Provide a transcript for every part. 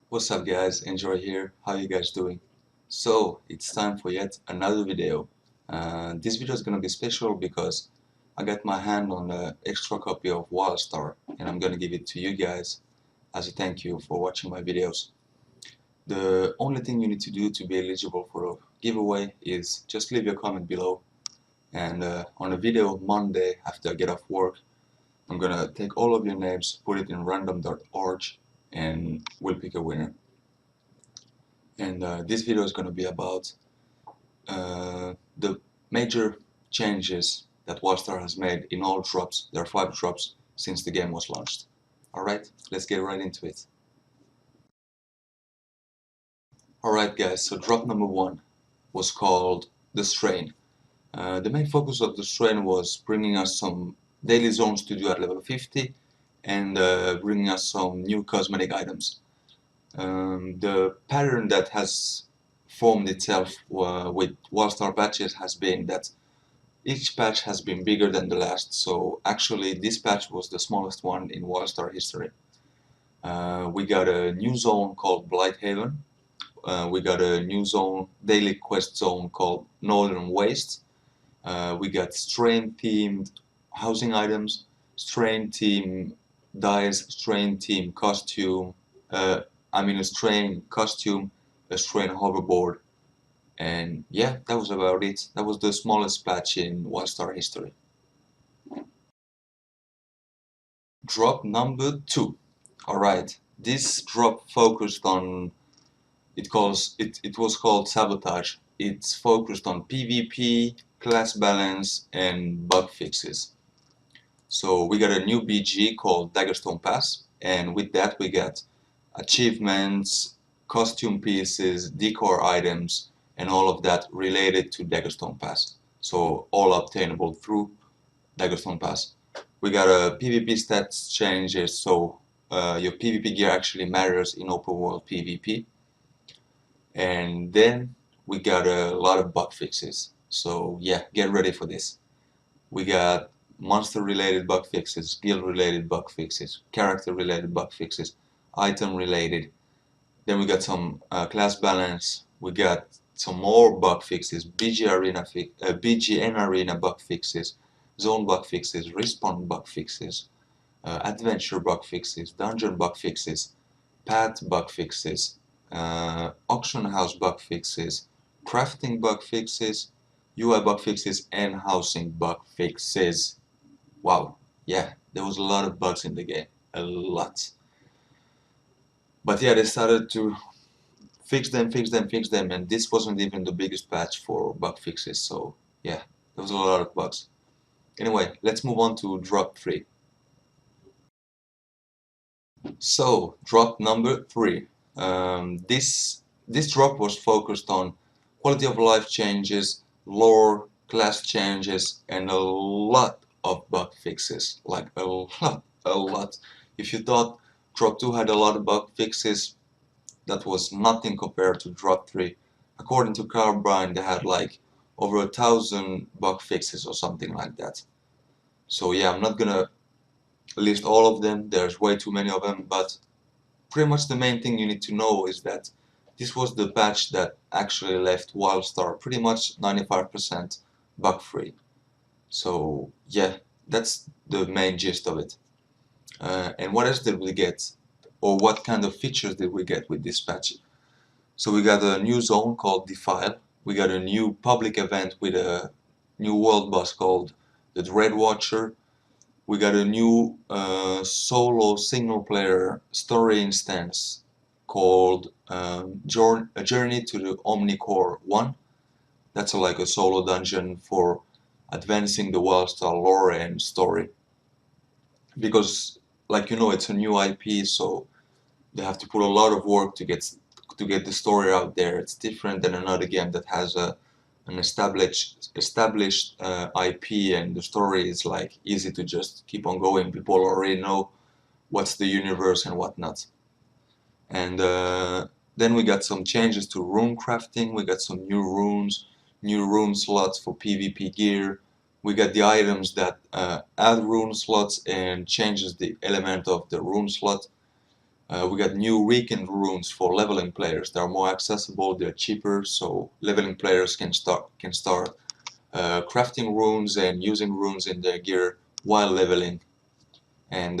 What's up guys, Enjoy here, how you guys doing? So, it's time for yet another video. This video is gonna be special because I got my hand on an extra copy of Wildstar and I'm gonna give it to you guys as a thank you for watching my videos. The only thing you need to do to be eligible for a giveaway is just leave your comment below, and on a video Monday after I get off work, I'm gonna take all of your names, put it in random.org, and we'll pick a winner. And this video is going to be about the major changes that Wildstar has made in all drops. There are 5 drops since the game was launched. Alright, let's get right into it. Alright guys, so drop number 1 was called the Strain. The main focus of the Strain was bringing us some daily zones to do at level 50 and bringing us some new cosmetic items. The pattern that has formed itself with Wildstar patches has been that each patch has been bigger than the last, so actually this patch was the smallest one in Wildstar history. We got a new zone called Blighthaven, we got a new zone, daily quest zone called Northern Waste, we got strain themed housing items, strain team dyes, strain team costume, a strain costume, a strain hoverboard, and yeah, that was about it. That was the smallest patch in Wildstar history. Drop number 2. Alright, this drop focused on, it was called Sabotage. It's focused on PvP, class balance, and bug fixes. So we got a new BG called Daggerstone Pass, and with that we got achievements, costume pieces, decor items, and all of that related to Daggerstone Pass. So all obtainable through Daggerstone Pass. We got a PvP stats changes, so your PvP gear actually matters in open world PvP. And then we got a lot of bug fixes. So yeah, get ready for this. We got monster related bug fixes, guild related bug fixes, character related bug fixes, item related. Then we got some class balance, we got some more bug fixes, BGN arena bug fixes, zone bug fixes, respawn bug fixes, adventure bug fixes, dungeon bug fixes, path bug fixes, auction house bug fixes, crafting bug fixes, UI bug fixes, and housing bug fixes. Wow, yeah, there was a lot of bugs in the game, a lot. But yeah, they started to fix them, and this wasn't even the biggest patch for bug fixes, so yeah, there was a lot of bugs. Anyway, let's move on to drop 3. So, drop number 3. This drop was focused on quality of life changes, lore, class changes, and a lot of bug fixes. Like a lot. If you thought drop 2 had a lot of bug fixes, that was nothing compared to drop 3. According to Carbine, they had like over 1,000 bug fixes or something like that. So yeah, I'm not gonna list all of them, there's way too many of them, but pretty much the main thing you need to know is that this was the patch that actually left Wildstar pretty much 95% bug free. So yeah, that's the main gist of it. And what else did we get? Or what kind of features did we get with this patch? So we got a new zone called Defile, we got a new public event with a new world boss called the Dread Watcher, we got a new solo single player story instance called A Journey to the Omnicore 1. That's like a solo dungeon for advancing the Wildstar lore and story. Because, like you know, it's a new IP, so they have to put a lot of work to get the story out there. It's different than another game that has an established IP, and the story is like easy to just keep on going. People already know what's the universe and whatnot. And then we got some changes to rune crafting. We got some new runes, new rune slots for PvP gear, We got the items that add rune slots and changes the element of the rune slot. We got new weakened runes for leveling players. They're more accessible, they're cheaper, so leveling players can start crafting runes and using runes in their gear while leveling. And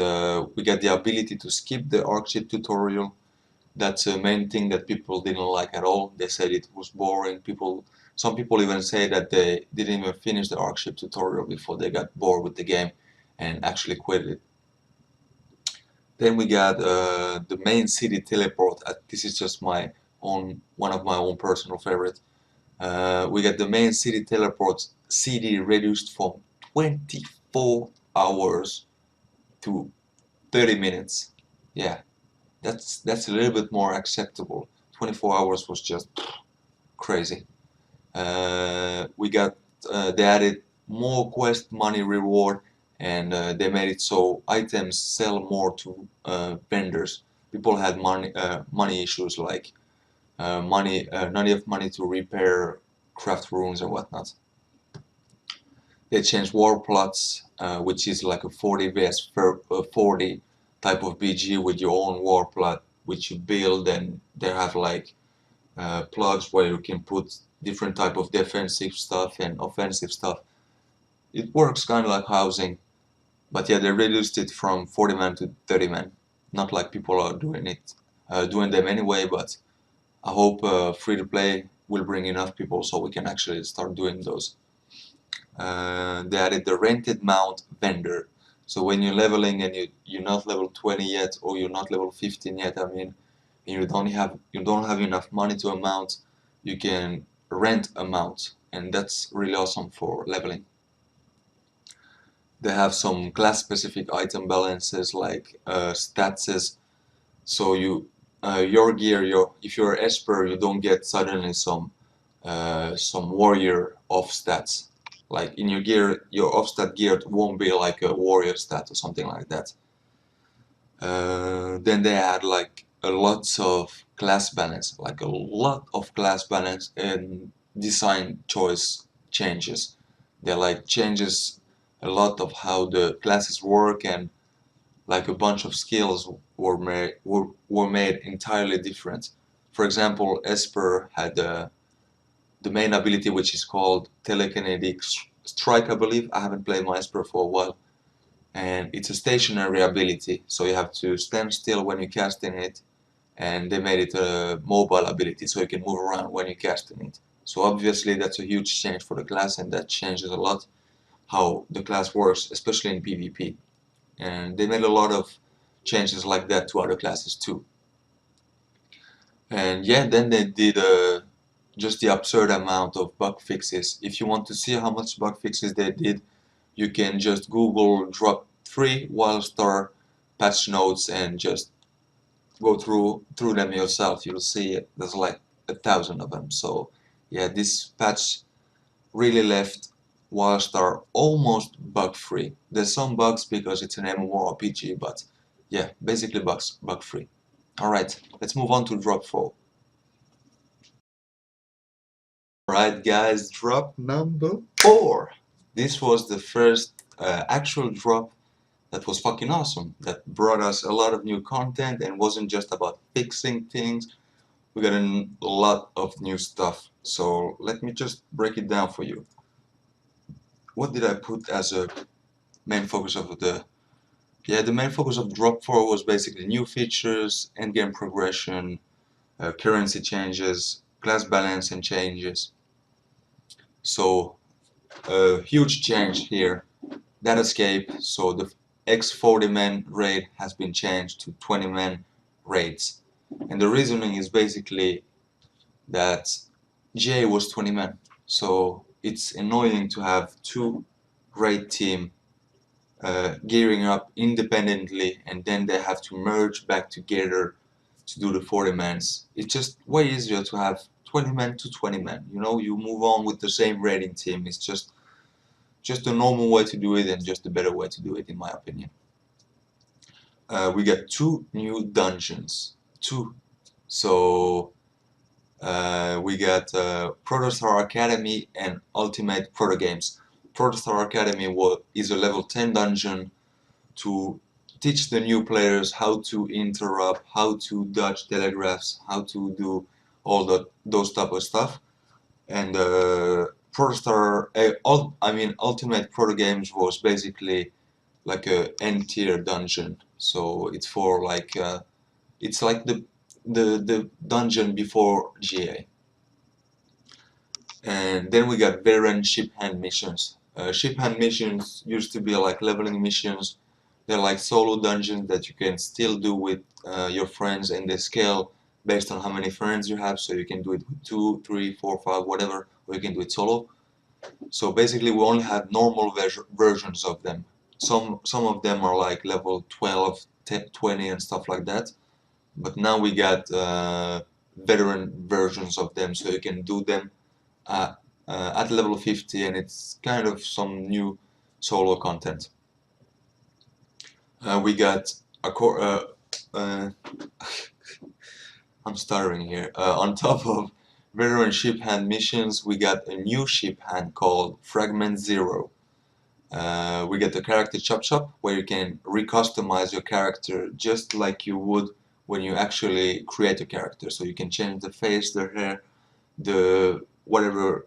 we got the ability to skip the Archship tutorial. That's the main thing that people didn't like at all. They said it was boring. Some people even say that they didn't even finish the Archship tutorial before they got bored with the game and actually quit it. Then we got the main city teleport. This is just one of my own personal favorites. We got the main city teleport CD reduced from 24 hours to 30 minutes. Yeah, that's a little bit more acceptable. 24 hours was just crazy. They added more quest money reward, and they made it so items sell more to vendors. People had money issues like not enough money to repair craft runes or whatnot. They changed war plots, which is like a 40 vs 40 type of BG with your own war plot, which you build, and they have like plugs where you can put different type of defensive stuff and offensive stuff. It works kind of like housing, but yeah, they reduced it from 40 man to 30 man. Not like people are doing them anyway, but I hope free to play will bring enough people so we can actually start doing those. They added the rented mount vendor. So when you're leveling and you're not level 20 yet, or you're not level 15 yet, I mean, and you don't have enough money to a mount, you can rent a mount, and that's really awesome for leveling. They have some class specific item balances like statses. So your gear, if you're Esper, you don't get suddenly some warrior off stats. Like in your gear, your off stat gear won't be like a warrior stat or something like that. Then they had like a lot of class balance, and design choice changes. They like changes a lot of how the classes work, and like a bunch of skills were made entirely different. For example, Esper had the main ability, which is called telekinetic strike, I believe. I haven't played my Esper for a while, and it's a stationary ability, so you have to stand still when you're casting it, and they made it a mobile ability, so you can move around when you're casting it. So obviously that's a huge change for the class, and that changes a lot how the class works, especially in PvP. And they made a lot of changes like that to other classes too. And yeah, then they did just the absurd amount of bug fixes. If you want to see how much bug fixes they did, you can just Google drop 3 Wildstar patch notes and just go through them yourself. You'll see there's like 1,000 of them. So yeah, this patch really left Wildstar almost bug free. There's some bugs because it's an MMORPG, but yeah, basically bug free. Alright, let's move on to drop 4. Alright guys, drop number 4. This was the first actual drop that was fucking awesome. That brought us a lot of new content and wasn't just about fixing things. We got a lot of new stuff. So let me just break it down for you. What did I put as a main focus of the main focus of drop 4 was basically new features, endgame progression, currency changes, class balance and changes. So a huge change here. That escape, so the X40 man raid has been changed to 20 man raids. And the reasoning is basically that GA was 20 men. So it's annoying to have 2 raid team gearing up independently, and then they have to merge back together to do the 40 mans. It's just way easier to have 20 men to 20 men. You know, you move on with the same raiding team. It's just a normal way to do it, and just a better way to do it in my opinion. We got 2 new dungeons. 2. So we got Protostar Academy and Ultimate Proto Games. Protostar Academy is a level 10 dungeon to teach the new players how to interrupt, how to dodge telegraphs, how to do all those type of stuff. And Protostar, I mean, Ultimate Proto Games was basically like a N tier dungeon. So it's for like it's like the dungeon before GA. And then we got veteran ship hand missions. Ship hand missions used to be like leveling missions. They're like solo dungeons that you can still do with your friends, and they scale based on how many friends you have. So you can do it with 2, 3, 4, 5, whatever, or you can do it solo. So basically, we only had normal versions of them. Some of them are like level 12, 10, 20, and stuff like that. But now we got veteran versions of them, so you can do them uh, at level 50, and it's kind of some new solo content. We got a core. Uh, I'm stuttering here. On top of veteran ship hand missions, we got a new ship hand called Fragment Zero. We get the character chop chop, where you can recustomize your character just like you would when you actually create a character. So you can change the face, the hair, the whatever,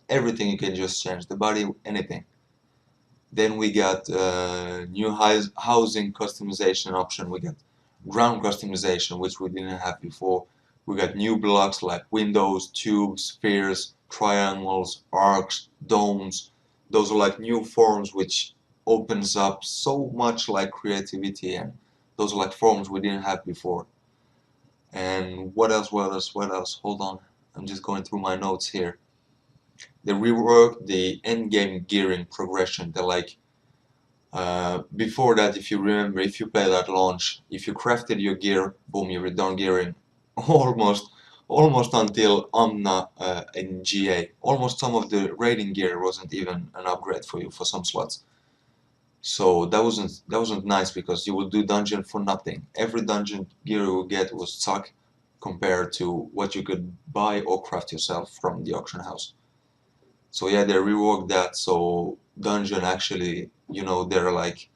everything. You can just change the body, anything. Then we got new housing customization option. We got ground customization, which we didn't have before. We got new blocks like windows, tubes, spheres, triangles, arcs, domes. Those are like new forms which opens up so much like creativity, and those are like forms we didn't have before. And what else, what else, what else? Hold on, I'm just going through my notes here. They reworked the endgame gearing progression. They're like, before that, if you remember, if you played at launch, if you crafted your gear, boom, you were done gearing. Almost, almost until Omna in GA. Almost some of the raiding gear wasn't even an upgrade for you for some slots. So that wasn't nice, because you would do dungeon for nothing. Every dungeon gear you would get was suck compared to what you could buy or craft yourself from the auction house. So yeah, they reworked that. So dungeon actually, they're like,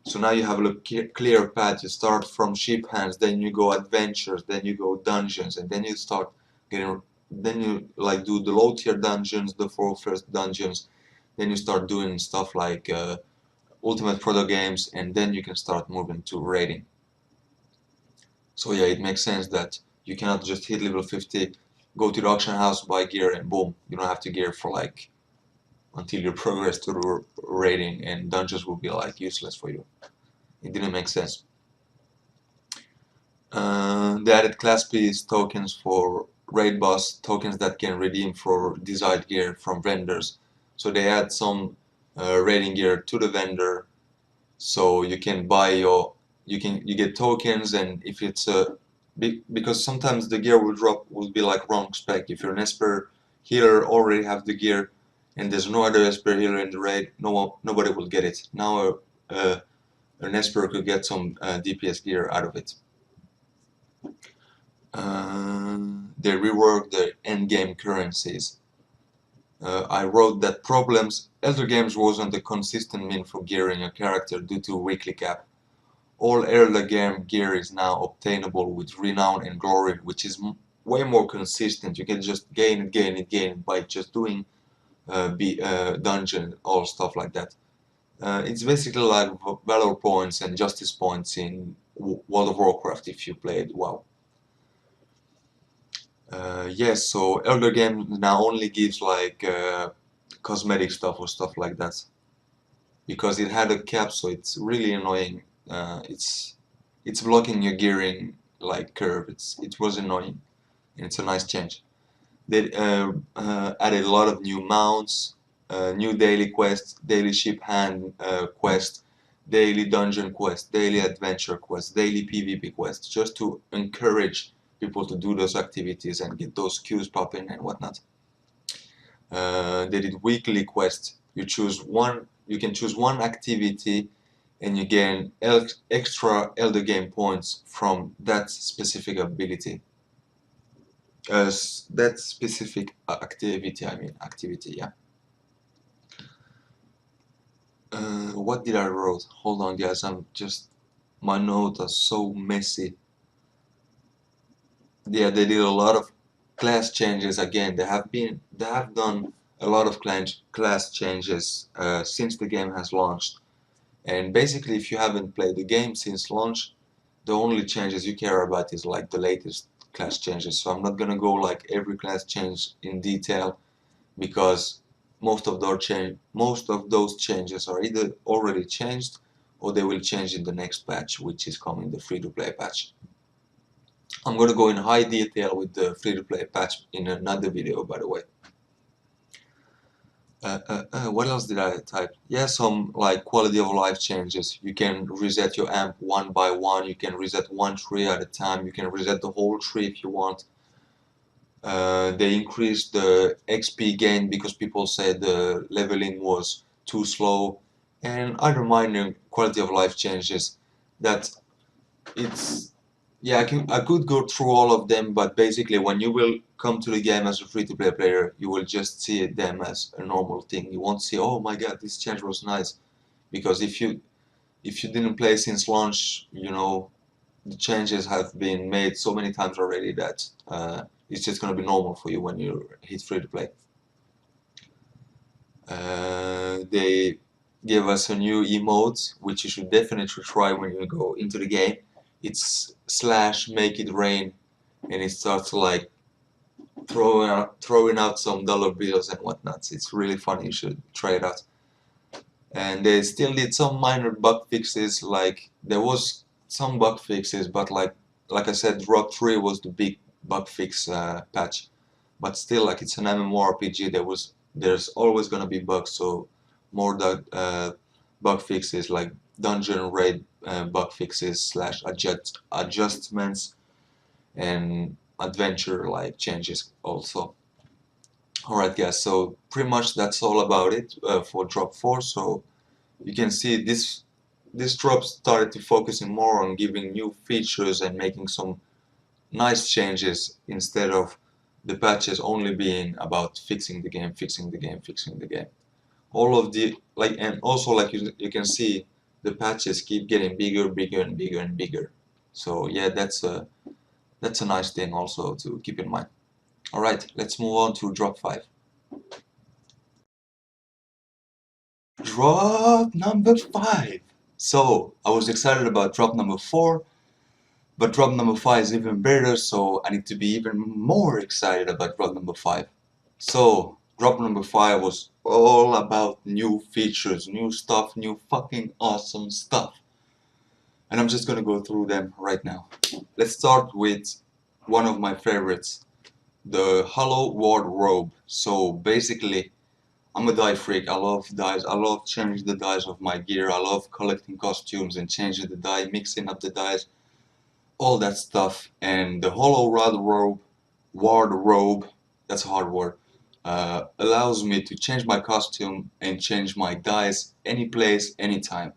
so now you have a clear path. You start from ship hands, then you go adventures, then you go dungeons, and then you start getting, then you like do the low tier dungeons, the 4 first dungeons, then you start doing stuff like ultimate proto games, and then you can start moving to raiding. So yeah, it makes sense that you cannot just hit level 50, go to the auction house, buy gear, and boom, you don't have to gear for like until you progress to raiding, and dungeons will be like useless for you. It didn't make sense. They added class piece tokens for raid boss, tokens that can redeem for desired gear from vendors. So they add some raiding gear to the vendor, so you can buy you get tokens, and if it's a because sometimes the gear will be like wrong spec. If you're an Esper healer, already have the gear, and there's no other Esper healer in the raid, nobody will get it. Now an Esper could get some DPS gear out of it. They reworked the endgame currencies. I wrote that problems. Elder Games wasn't a consistent mean for gearing a character due to weekly cap. All Elder Game gear is now obtainable with Renown and Glory, which is way more consistent. You can just gain it, gain it, gain it by just doing dungeon, all stuff like that. It's basically like valor points and justice points in World of Warcraft if you played WoW. Yes, so Elder Game now only gives like cosmetic stuff or stuff like that, because it had a cap, so it's really annoying. It's blocking your gearing like curve. It was annoying, and it's a nice change. They added a lot of new mounts, new daily quests, daily ship hand quest, daily dungeon quest, daily adventure quest, daily PvP quest, just to encourage people to do those activities and get those queues popping and whatnot. They did weekly quests. You can choose one activity, and you gain extra Elder Game points from that specific ability. That specific activity, I mean activity, yeah. what did I wrote? Hold on, guys. My notes are so messy. Yeah, they did a lot of class changes again. They have done a lot of class changes since the game has launched. And basically, if you haven't played the game since launch, the only changes you care about is like the latest class changes. So I'm not gonna go like every class change in detail because most of those changes are either already changed or they will change in the next patch, which is coming, the free-to-play patch. I'm gonna go in high detail with the free-to-play patch in another video, by the way. What else did I type? Yeah, some like quality of life changes. You can reset your amp one by one. You can reset one tree at a time. You can reset the whole tree if you want. They increased the XP gain because people said the leveling was too slow, and other minor quality of life changes that it's yeah, I could go through all of them, but basically when you will come to the game as a free-to-play player, you will just see them as a normal thing. You won't see, oh my god, this change was nice, because if you didn't play since launch, you know, the changes have been made so many times already that it's just gonna be normal for you when you hit free-to-play. They give us a new emote, which you should definitely try when you go into the game. It's slash make it rain, and it starts like throwing out some dollar bills and whatnot. It's really funny. You should try it out. And they still did some minor bug fixes. Like there was some bug fixes, but like I said, Drop 3 was the big bug fix patch. But still, like it's an MMORPG. There's always gonna be bugs. So more bug fixes like dungeon raid bug fixes slash adjustments and adventure like changes also. Alright guys, so pretty much that's all about it for drop 4. So you can see this drop started to focusing more on giving new features and making some nice changes instead of the patches only being about fixing the game, fixing the game, fixing the game. All of the like, and also like you can see the patches keep getting bigger, bigger, and bigger and bigger. So yeah, that's a nice thing also to keep in mind. All right, let's move on to drop 5. Drop number 5. So I was excited about drop number 4, but drop number 5 is even better, so I need to be even more excited about drop number 5. So drop number 5 was all about new features, new stuff, new fucking awesome stuff. And I'm just gonna go through them right now. Let's start with one of my favorites, the Hollow Wardrobe. So basically, I'm a dye freak. I love dyes. I love changing the dyes of my gear. I love collecting costumes and changing the dye, mixing up the dyes, all that stuff. And the Hollow Wardrobe, that's a hard word, allows me to change my costume and change my dyes any place, anytime.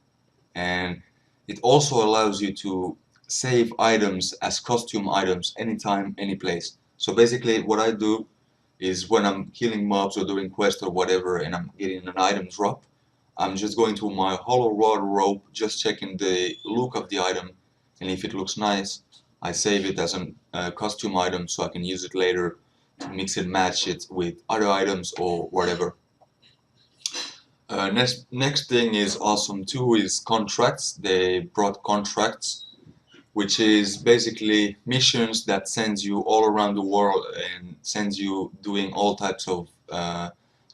And it also allows you to save items as costume items anytime, any place. So basically what I do is when I'm killing mobs or doing quests or whatever and I'm getting an item drop, I'm just going to my Hollow Wardrobe, just checking the look of the item, and if it looks nice, I save it as a costume item so I can use it later to mix and match it with other items or whatever. Next thing is awesome too is contracts. They brought contracts, which is basically missions that sends you all around the world and sends you doing all types of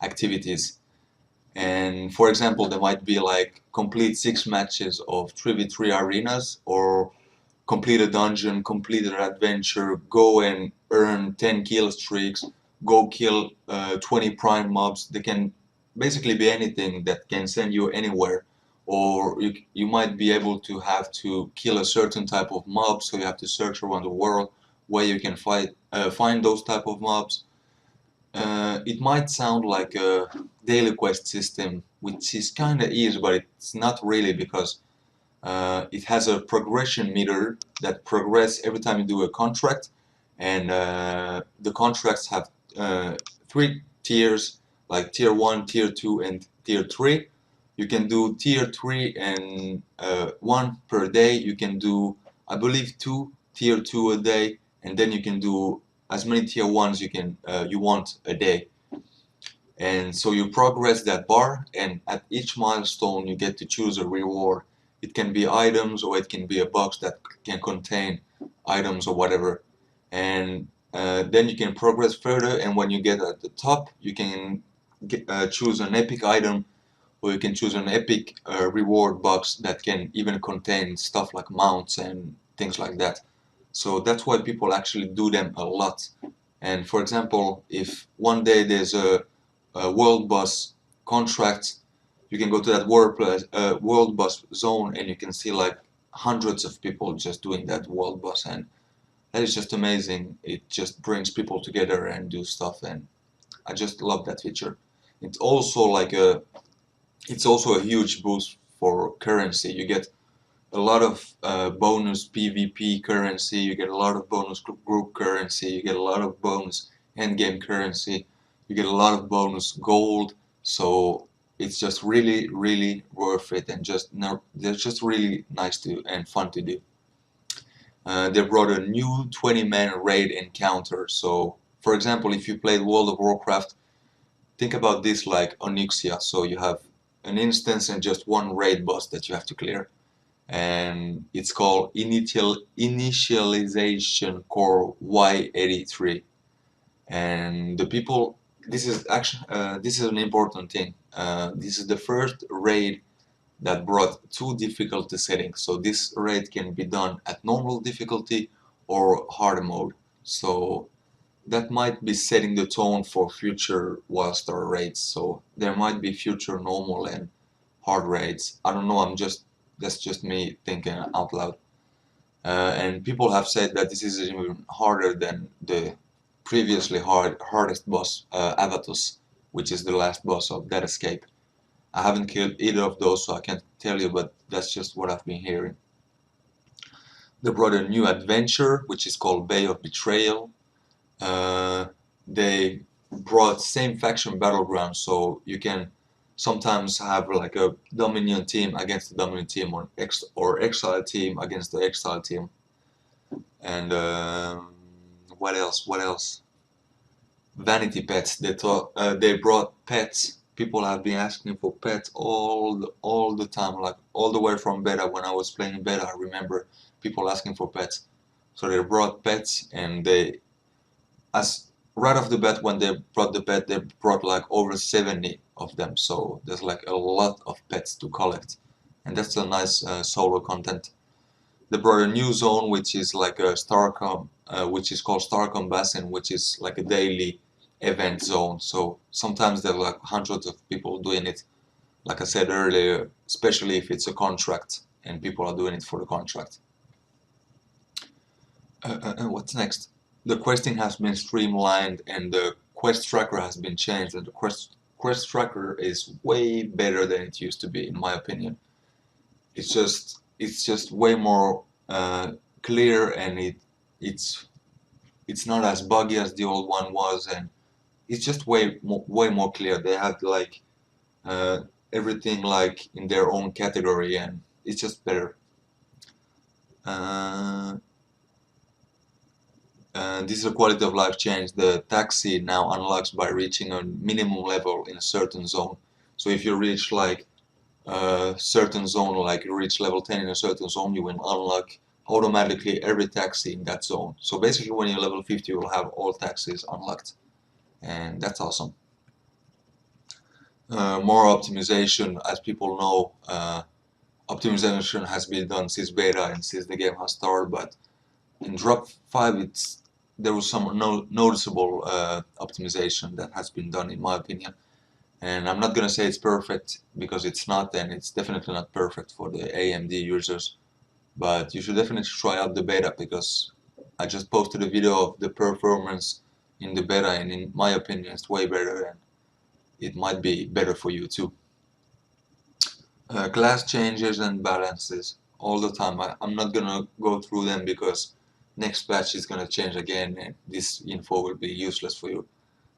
activities. And for example, there might be like complete 6 matches of 3v3 arenas, or complete a dungeon, complete an adventure, go and earn 10 kill streaks, go kill 20 prime mobs. They can basically be anything that can send you anywhere. Or you might be able to have to kill a certain type of mob, so you have to search around the world where you can find those type of mobs. It might sound like a daily quest system, which is kind of easy, but it's not really, because it has a progression meter that progress every time you do a contract, and the contracts have 3 tiers, like tier 1, tier 2, and tier 3. You can do tier 3 and one per day. You can do, I believe, two tier 2 a day, and then you can do as many tier 1s you want a day. And so you progress that bar, and at each milestone you get to choose a reward. It can be items, or it can be a box that can contain items or whatever. And then you can progress further, and when you get at the top, you can choose an epic item, or you can choose an epic reward box that can even contain stuff like mounts and things like that. So that's why people actually do them a lot. And for example, if one day there's a world boss contract, you can go to that world boss zone, and you can see like hundreds of people just doing that world boss, and that is just amazing. It just brings people together and do stuff, and I just love that feature. It's also like it's also a huge boost for currency. You get a lot of bonus PvP currency, you get a lot of bonus group currency, you get a lot of bonus endgame currency, you get a lot of bonus gold. So it's just really, really worth it, and they're just really nice to and fun to do. They brought a new 20-man raid encounter. So, for example, if you played World of Warcraft, think about this like Onyxia. So you have an instance and just one raid boss that you have to clear, and it's called Initialization Core Y83. And the people, this is actually this is an important thing. This is the first raid that brought two difficulty settings. So this raid can be done at normal difficulty or hard mode. So that might be setting the tone for future Wildstar raids. So there might be future normal and hard raids. I don't know. That's just me thinking out loud. And people have said that this is even harder than the previously hardest boss, Avatus, which is the last boss of Dead Escape. I haven't killed either of those, so I can't tell you, but that's just what I've been hearing. They brought a new adventure, which is called Bay of Betrayal. They brought same faction battleground, so you can sometimes have like a Dominion team against the Dominion team, or Exile team against the Exile team. And what else? What else? Vanity pets. They brought pets. People have been asking for pets all the time, like all the way from beta. When I was playing beta, I remember people asking for pets. So they brought pets, and as right off the bat, when they brought the pet, they brought like over 70 of them. So there's like a lot of pets to collect, and that's a nice solo content. They brought a new zone, which is like a Starcom, which is called Starcom Basin, which is like a daily event zone. So sometimes there are like hundreds of people doing it. Like I said earlier, especially if it's a contract and people are doing it for the contract. What's next? The questing has been streamlined, and the quest tracker has been changed, and the quest tracker is way better than it used to be, in my opinion. It's just way more clear, and it's not as buggy as the old one was, and it's just way more clear. They have like everything like in their own category, and it's just better. Uh, this is a quality of life change. The taxi now unlocks by reaching a minimum level in a certain zone. So if you reach like a certain zone, like you reach level 10 in a certain zone, you will unlock automatically every taxi in that zone. So basically when you're level 50, you will have all taxis unlocked. And that's awesome. More optimization. As people know, optimization has been done since beta and since the game has started, but in drop 5 there was some noticeable optimization that has been done, in my opinion. And I'm not gonna say it's perfect, because it's not, and it's definitely not perfect for the AMD users. But you should definitely try out the beta, because I just posted a video of the performance in the beta, and in my opinion it's way better, and it might be better for you too. Class changes and balances all the time. I'm not gonna go through them, because next patch is gonna change again, and this info will be useless for you.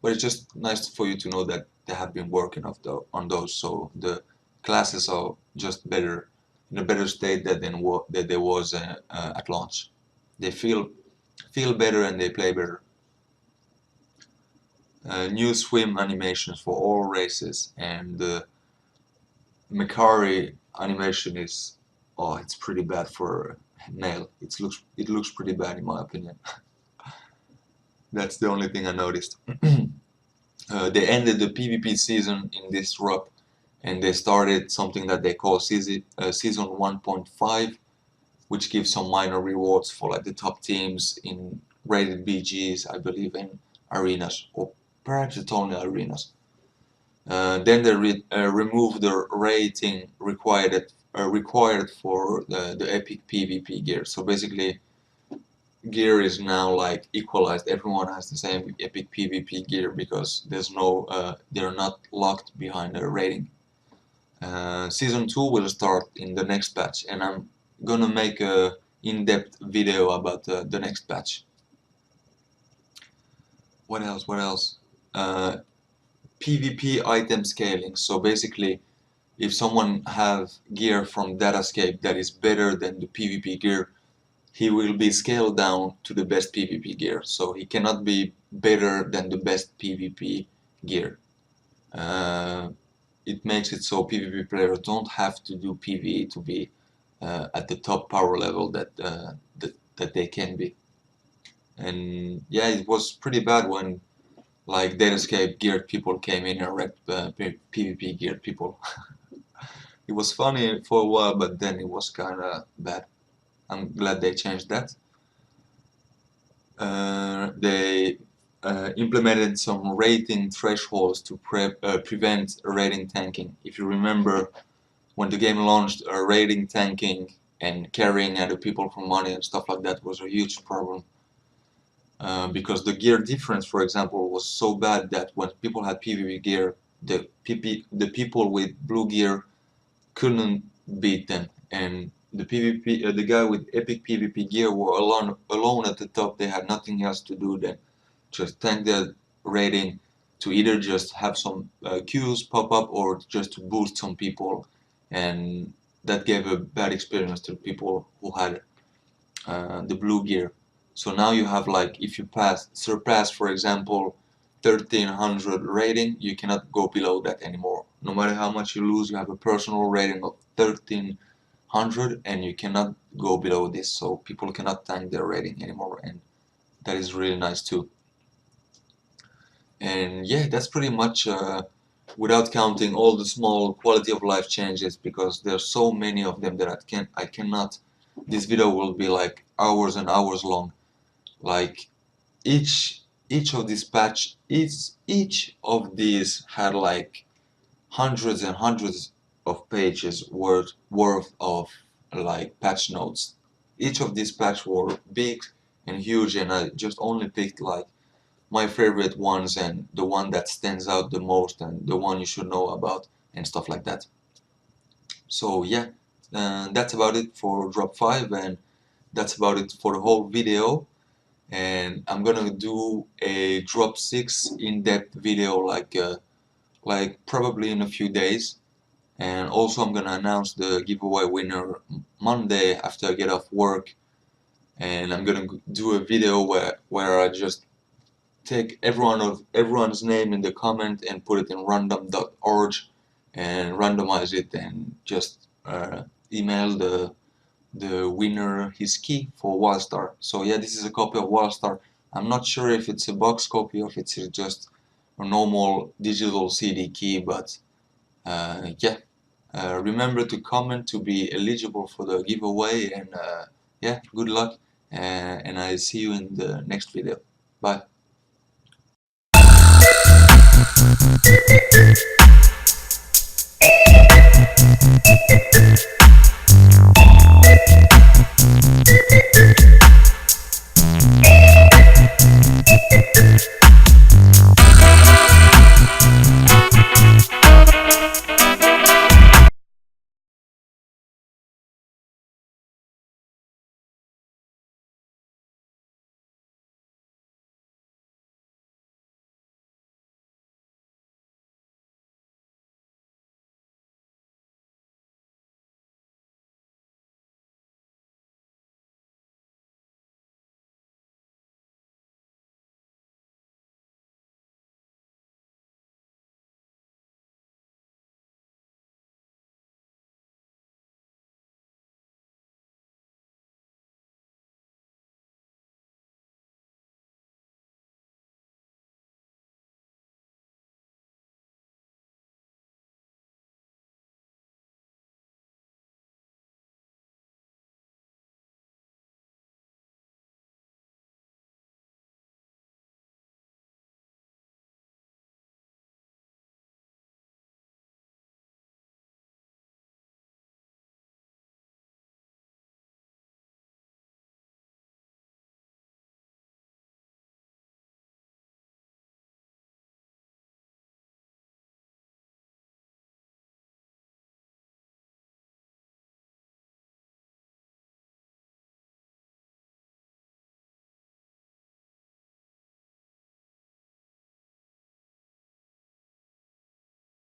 But it's just nice for you to know that they have been working on those. So the classes are just better, in a better state that there was at launch. They feel better and they play better. New swim animations for all races, and the Macari animation is, oh, it's pretty bad for Nail. It looks pretty bad in my opinion. That's the only thing I noticed. They ended the PvP season in this drop, and they started something that they call season 1.5, which gives some minor rewards for like the top teams in rated BGs, I believe, in arenas, or perhaps it's only arenas. Then they removed the rating required for the epic PvP gear. So basically, gear is now like equalized. Everyone has the same epic PvP gear because there's no they're not locked behind a rating. Season 2 will start in the next patch, and I'm gonna make a in-depth video about the next patch. What else? What else? PvP item scaling. So basically, if someone have gear from Datascape that is better than the PvP gear, he will be scaled down to the best PvP gear. So he cannot be better than the best PvP gear. It makes it so PvP players don't have to do PvE to be at the top power level that they can be. And yeah, it was pretty bad when like Datascape geared people came in and wrecked PvP geared people. It was funny for a while, but then it was kind of bad. I'm glad they changed that. They implemented some rating thresholds to prevent rating tanking. If you remember, when the game launched, rating tanking and carrying other people for money and stuff like that was a huge problem. Because the gear difference, for example, was so bad that when people had PvP gear, the people with blue gear couldn't beat them, and the guy with epic PvP gear were alone at the top. They had nothing else to do than just tank their rating to either just have some queues pop up or just to boost some people, and that gave a bad experience to people who had the blue gear. So now you have like, if you surpass, for example, 1300 rating, you cannot go below that anymore. No matter how much you lose, you have a personal rating of 1300 and you cannot go below this, so people cannot tank their rating anymore, and that is really nice too. And yeah, that's pretty much without counting all the small quality of life changes, because there's so many of them that I cannot. This video will be like hours and hours long. Like each of these each of these had like hundreds and hundreds of pages worth of like patch notes. Each of these patches were big and huge, and I just only picked like my favorite ones and the one that stands out the most and the one you should know about and stuff like that. So yeah, that's about it for drop 5, and that's about it for the whole video. And I'm gonna do a drop 6 in-depth video like probably in a few days. And also I'm gonna announce the giveaway winner Monday after I get off work, and I'm gonna do a video where I just take everyone's name in the comment and put it in random.org and randomize it, and just email the winner his key for Wildstar. So yeah, this is a copy of Wildstar. I'm not sure if it's a box copy or if it's just a normal digital CD key, but yeah. Remember to comment to be eligible for the giveaway, and yeah, good luck, and I'll see you in the next video. Bye.